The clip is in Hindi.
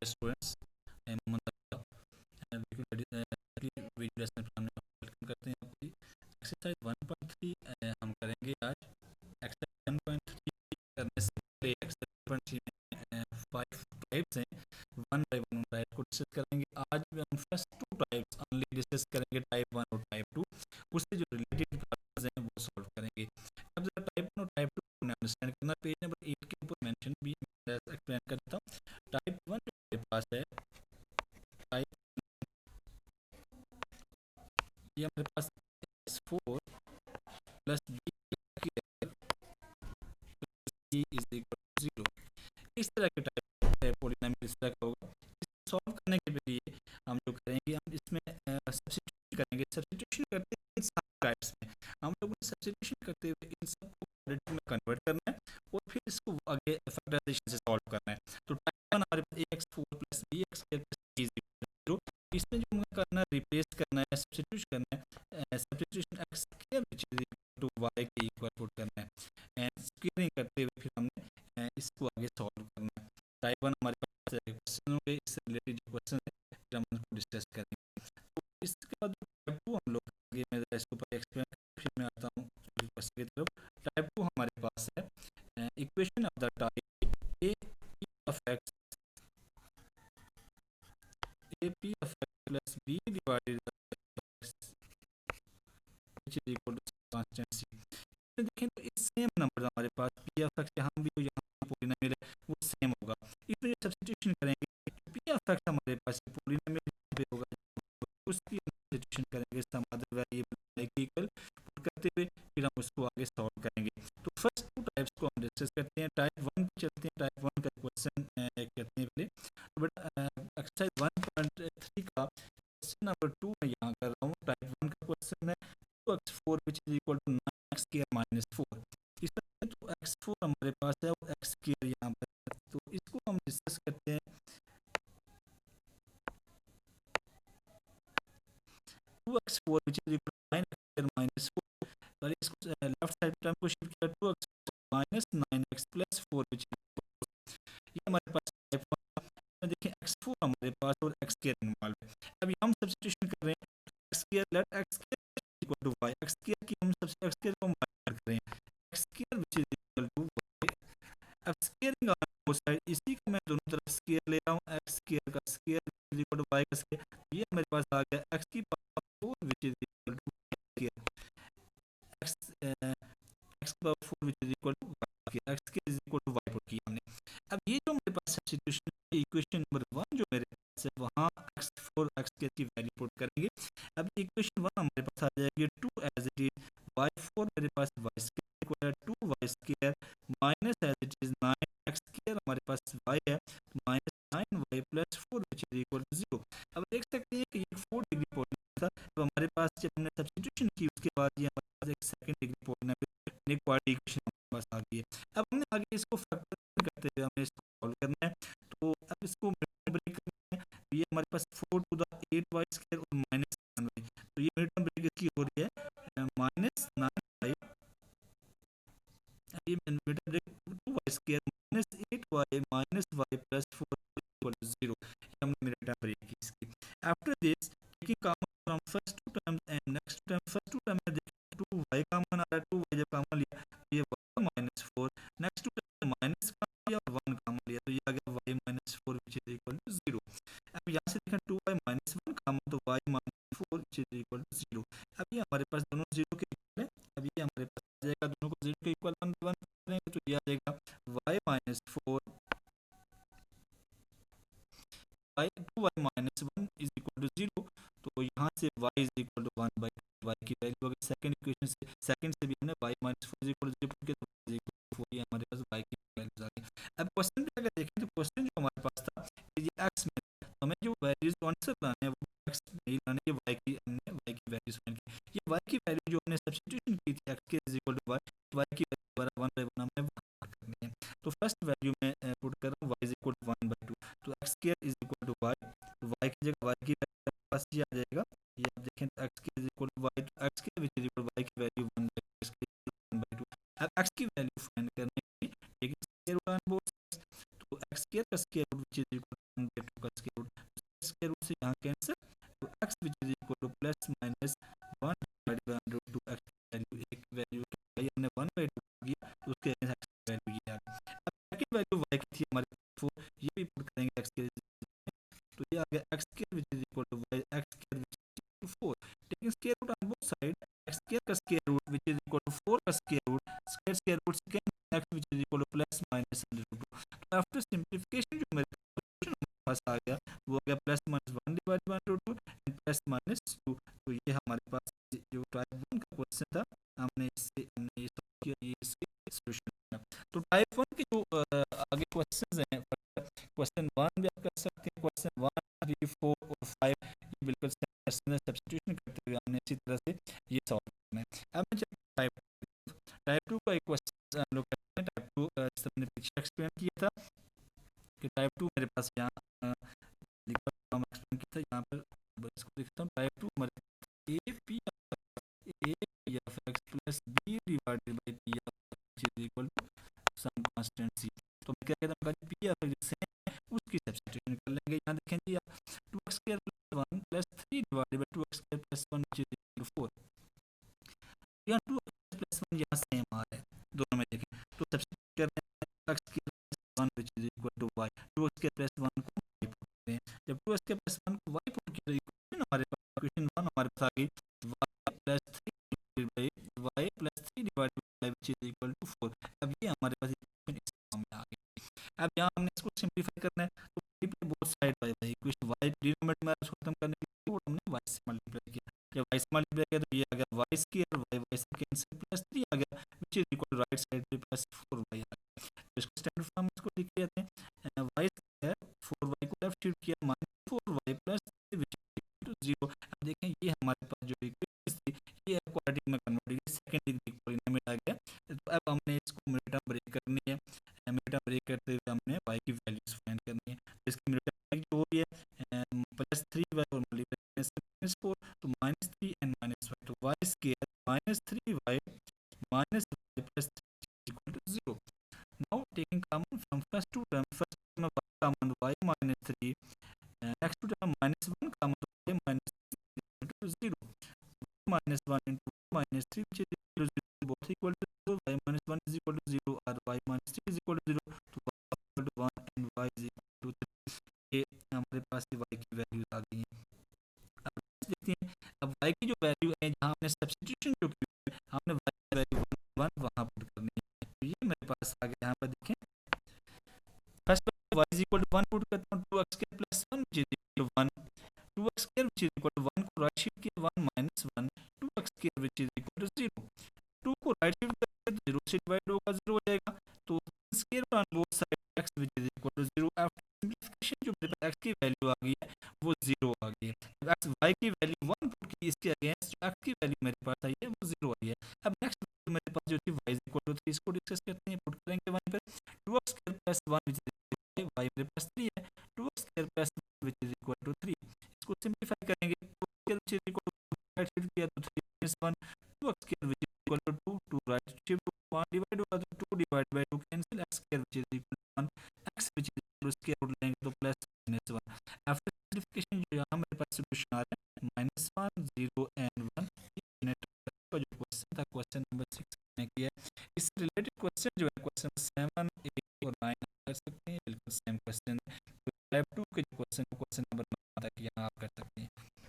स्टूडेंट्स, वीडियो लेसन प्लान में वेलकम करते हैं आपकी। एक्सरसाइज 1.3 हम करेंगे आज। एक्सरसाइज 1.3 करने से पहले एक्सरसाइज 1.3 में 5 टाइप्स हैं, वन बाय वन टाइप को डिस्कस करेंगे। आज हम फर्स्ट 2 टाइप्स ओनली डिस्कस करेंगे, टाइप 1 और टाइप 2। उससे जो रिलेटेड प्रॉब्लम्स हैं वो सॉल्व करेंगे। अब जरा टाइप 1 और टाइप 2 को अंडरस्टैंड करना, पेज नंबर 8 के ऊपर मेंशन भी एक्सप्लेन करता हूँ। टाइप 1 जो मेरे पास है, टाइप ये हमारे पास S4 plus B is equal to 0। इस तरह के टाइप पॉलिनोमियल इस तरह का होगा। इसे सॉल्व करने के लिए हम जो करेंगे, हम इसमें सब्स्टिट्यूशन करेंगे। सब्स्टिट्यूशन करते हैं इन सब टाइप्स में, हम लोगों ने सब्स्टिट्यूशन करते हुए इन सबको क्वाड्रेटिक में कन्वर्ट करना है और फिर इसको आगे फैक्टराइजेशन से सॉल्व करना है। तो टाइप 1 हमारे पास ax4 plus bx2 plus c is equal to 0। इसमें जो हमें करना है, रिप्लेस करना है, सब्स्टिट्यूट करना है। Substitution x square which is equal to y के इक्वल पुट करना है एंड स्क्वायरिंग करते हुए फिर हमने इसको आगे सॉल्व करना है। टाइप 1 हमारे पास क्वेश्चन होंगे, इससे रिलेटेड जो क्वेश्चन है फिर हम उनको डिस्कस करेंगे। तो इसके बाद टाइप 2 हम लोग आगे मैं इसके ऊपर एक्सप्लेन फिर मैं आता हूँ क्वेश्चन की तरफ। टाइप 2 हमारे पास है equation of the type A P of X plus B divided which is equal to constant C. देखें तो इस सेम नंबर हमारे पास पी ऑफ एक्स यहाँ भी यहाँ पॉलिनोमियल है वो सेम होगा। इसमें सब्स्टिट्यूशन करेंगे, पी ऑफ एक्स हमारे पास पॉलिनोमियल पे होगा, उसकी सब्स्टिट्यूशन करेंगे सम अदर वेरिएबल के इक्वल पुट करते हुए फिर हम उसको आगे सॉल्व करेंगे। तो फर्स्ट 2 टाइप्स को हम डिस्कस करते हैं। टाइप 1 पे चलते हैं। टाइप 1 का क्वेश्चन करते हैं पहले। तो बट एक्सरसाइज 1.3 का क्वेश्चन नंबर 2 मैं यहाँ कर रहा हूँ। टाइप 1 का क्वेश्चन है 2x4 which is equal to 9x square minus 4। इसमें तो x4 हमारे पास है और x square यहाँ पर, तो इसको हम डिस्कस करते हैं। 2x4 which is equal to 9x square minus 4, और इसको लेफ्ट साइड टर्म को शिफ्ट किया 2x minus 9x plus 4 which is equal to, ये हमारे पास टाइप 1 देखिए x4 हमारे पास और x square इन्वॉल्व है। अब हम सब्स्टिट्यूशन कर रहे हैं x square let x square equal to y, x square की हम सबसे x square को माइनस कर रहे हैं, x square which is equal to y। अब स्क्वायरिंग ऑन बोथ साइड, इसी को मैं दोनों तरफ स्क्वायर ले रहा हूं, x स्क्वायर का square is equal to y का स्क्वायर। ये मेरे पास आ गया x की power 4 which is equal to y square, x की power 4 which is equal to y square, x square is equal to y put किया हमने। अब ये जो मेरे पास सब्स्टिट्यूशन है, इक्वेशन नंबर 1 जो मेरे पास है वहां x4 x स्क्वायर की वैल्यू पुट करेंगे। अब इक्वेशन 1 हमारे पास आ जाएगी 2 एज इट इज, y4 मेरे पास y square equal to 2y square minus as it is 9x square हमारे पास y है तो minus 9y plus 4 which is equal to 0। अब देख सकते हैं कि ये 4 डिग्री पॉलिनोमियल था, तो हमारे पास जब हमने सब्स्टिट्यूशन की उसके बाद ये हमारे पास एक second degree polynomial inequality equation हमारे पास आ गई है। अब हमने आगे इसको फैक्टराइज करते हुए हमने इसको सॉल्व करना है। तो अब इसको ब्रेक करना है, तो ये हमारे पास 4 टू द 8y स्क्वायर और माइनस 9y, तो ये मिड टर्म ब्रेक इसकी हो रही है माइनस 9y, ये mid term break 2y square minus 8y minus y plus 4 equal to 0। ये हमने मिड टर्म ब्रेक की इसकी। After this taking common from first two terms and next term, first two term में देखिए 2y कॉमन आ रहा है, 2y जब कॉमन लिया तो ये y minus 4, next two term minus common लिया और 1 कॉमन लिया तो ये आ गया y minus 4 which is equal to 0। अब यहाँ से देखें 2y माइनस 1 कॉमन तो y minus 4 which is equal to 0। अब ये हमारे पास दोनों 0 के इक्वल है, अब ये हमारे पास आ जाएगा दोनों को 0 के इक्वल 1 1 करेंगे तो ये आ जाएगा y minus 4 y 2y minus 1 is equal to 0। तो यहाँ से y is equal to 1 by y की वैल्यू अगर सेकंड इक्वेशन से सेकंड से भी हमने y minus 4 is equal to 0 put किया तो y इज इक्वल टू 4, ये हमारे पास y की वैल्यूज आ गई। अब क्वेश्चन पे अगर देखें तो क्वेश्चन जो हमारे पास था ये x में, तो हमें जो वैल्यूज आंसर लाने हैं वो x नहीं लाने, ये y की हमने y की वैल्यूज फाइंड की। ये y की वैल्यू जो हमने सब्स्टिट्यूशन की थी x के इज इक्वल टू y की वैल्यू 1 बाय 1 हमने वहां करनी है। तो फर्स्ट वैल्यू में पुट कर रहा हूं y is equal to 1 by 2, तो x square is equal to y, तो y की जगह y की वैल्यू पास ये आ जाएगा, ये आप देखें तो x square is equal to y, तो x square which is equal to y की वैल्यू 1 बाय 2, इसके 1 बाय 2। अब x की वैल्यू फाइंड करने के लिए taking square root on both sides, तो x स्क्वायर का square root which is equal to 1 by 2 का x which is equal to plus minus 1 divided by under root 2 x value एक वैल्यू y हमने 1/2 किया तो उसके x की वैल्यू ये आ गई। अब सेकंड वैल्यू y की थी हमारे 4, ये भी पुट करेंगे x के, तो ये आ गया x square which is equal to y x square which is equal to 4, taking square root on both side x square का square root which is equal to 4 का square root square root second x which is equal to plus minus under root 2। तो आफ्टर सिंप्लीफिकेशन जो मेरे पास आ गया वो आ गया plus minus 1 divided by root 2 and plus minus 2। तो ये हमारे पास जो टाइप 1 का क्वेश्चन था हमने ये सॉल्व किया, ये इसके सॉल्यूशन है। तो टाइप 1 के जो आगे क्वेश्चंस हैं, क्वेश्चन 1 भी आप कर सकते हैं, क्वेश्चन 1 3 4 और 5 ये बिल्कुल सब्स्टिट्यूशन करते हुए हमने इसी तरह से ये सॉल्व करना है। अब मैं टाइप 2 का एक क्वेश्चन हम लोग करते हैं। टाइप 2 इस तरह मैंने पीछे एक्सप्लेन किया था कि टाइप 2 मेरे पास यहाँ लिखा हम एक्सप्लेन किया था, यहाँ पर इसको लिखता हूँ। टाइप 2 हमारे A P F X plus B divided by P F is equal to some constant C. तो मैं क्या कहता हूँ पी एफ जिससे उसकी सब्स्टिट्यूशन कर लेंगे। यहाँ देखें जी आप 2x square plus 1 plus 3 divided by 2x square plus 1 which is equal to 4। यहाँ 2x प्लस 1 यहाँ सेम आ रहा है दोनों में देखें, तो सब्स्टिट्यूट कर रहे हैं x square plus 1 which is equal to y, 2x square plus 1 को y पुट करते हैं। जब 2x स्क्वायर प्लस 1 को y पुट किया तो इक्वेशन हमारे पास इक्वेशन 1 हमारे पास आ गई y plus 3 divided by which is equal to 4। अब ये हमारे पास इक्वेशन इस फॉर्म में आ गई। अब यहाँ हमने इसको सिंपलीफाई करना है, तो multiply both side by y, equation y denominator में खत्म करने के लिए वो हमने y से मल्टीप्लाई किया। जब y से मल्टीप्लाई किया तो ये आ गया y स्क्वायर y से कैंसिल प्लस 3 आ गया which is equal to right side पे प्लस 4y आ गया। तो इसको स्टैंडर्ड फॉर्म में इसको लिख लेते हैं, y स्क्वायर 4y को लेफ्ट शिफ्ट किया minus 4y plus 3 which is equal to 0। अब देखें ये हमारे पास जो इक्वेशन थी ये क्वाड्रेटिक में कन्वर्ट हुई, सेकंड डिग्री पॉलिनोमियल आ गया। तो अब हमने इसको मिड टर्म ब्रेक करनी है, मिड टर्म ब्रेक करते हुए हमने y की वैल्यूज फाइंड करनी है। तो इसकी मिड टर्म जो हो रही है प्लस 3y और मल्टीप्लाई माइनस 4 तो माइनस 3 एंड माइनस 5, तो y स्क्वायर minus 3y minus y plus 3 equal to 0। Now taking common from first two term, first term में y common y minus 3, next two term minus 1 common y minus 3 equal to 0, minus 1 into minus 3 which is equal to 0, both equal to 0, y minus 1 is equal to 0 और y minus 3 is equal to 0, तो y is equal to 1 and y is equal to 3। ये हमारे पास y की वैल्यू आ गई है। अब देखते हैं, अब y की जो वैल्यू है जहाँ हमने सब्स्टिट्यूशन जो की हमने y की वैल्यू 1 वहाँ पुट करनी है, तो ये मेरे पास आ गया। यहाँ पर देखें first y is equal to 1 put करता हूँ, 2x square plus 1 which is equal to 1, 2x square which is equal to 1 को राइट शिफ्ट किया 1 minus 1, 2x square which is equal to 0, 2 को राइट शिफ्ट करेंगे तो 0 से डिवाइड होगा 0 हो जाएगा, तो square on both side x which is equal to 0। After simplification जो मेरे पास x की वैल्यू आ गई है वो 0 आ गई है। अब x y की वैल्यू 1 पुट की, इसके अगेंस्ट जो x की वैल्यू मेरे पास आई है वो 0 आई है। अब नेक्स्ट मेरे पास जो थी y is equal to 3, इसको डिस्कस करते हैं, पुट करेंगे वहीं पर 2x square plus 1 which is y मेरे पास 3 है, 2x square plus 1 which is equal to 3, इसको सिंपलीफाई करेंगे, 2 square which is equal to right shift किया तो 3 minus 1, 2x square which is equal to 2, 2 right shift 1 divide होगा तो 2 divide by 2 cancel, x square which is equal to 1, x which is equal to square root लेंगे तो प्लस माइनस 1। आफ्टर सिंपलीफिकेशन जो यहाँ मेरे पास सॉल्यूशन आ रहा है -1 0 एंड 1। का जो क्वेश्चन था क्वेश्चन नंबर 6 में किया है। इससे रिलेटेड क्वेश्चन जो है क्वेश्चन 7 8 और 9 कर सकते हैं, बिल्कुल सेम क्वेश्चन। टाइप 2 के जो क्वेश्चन नंबर 9 तक यहाँ आप कर सकते हैं।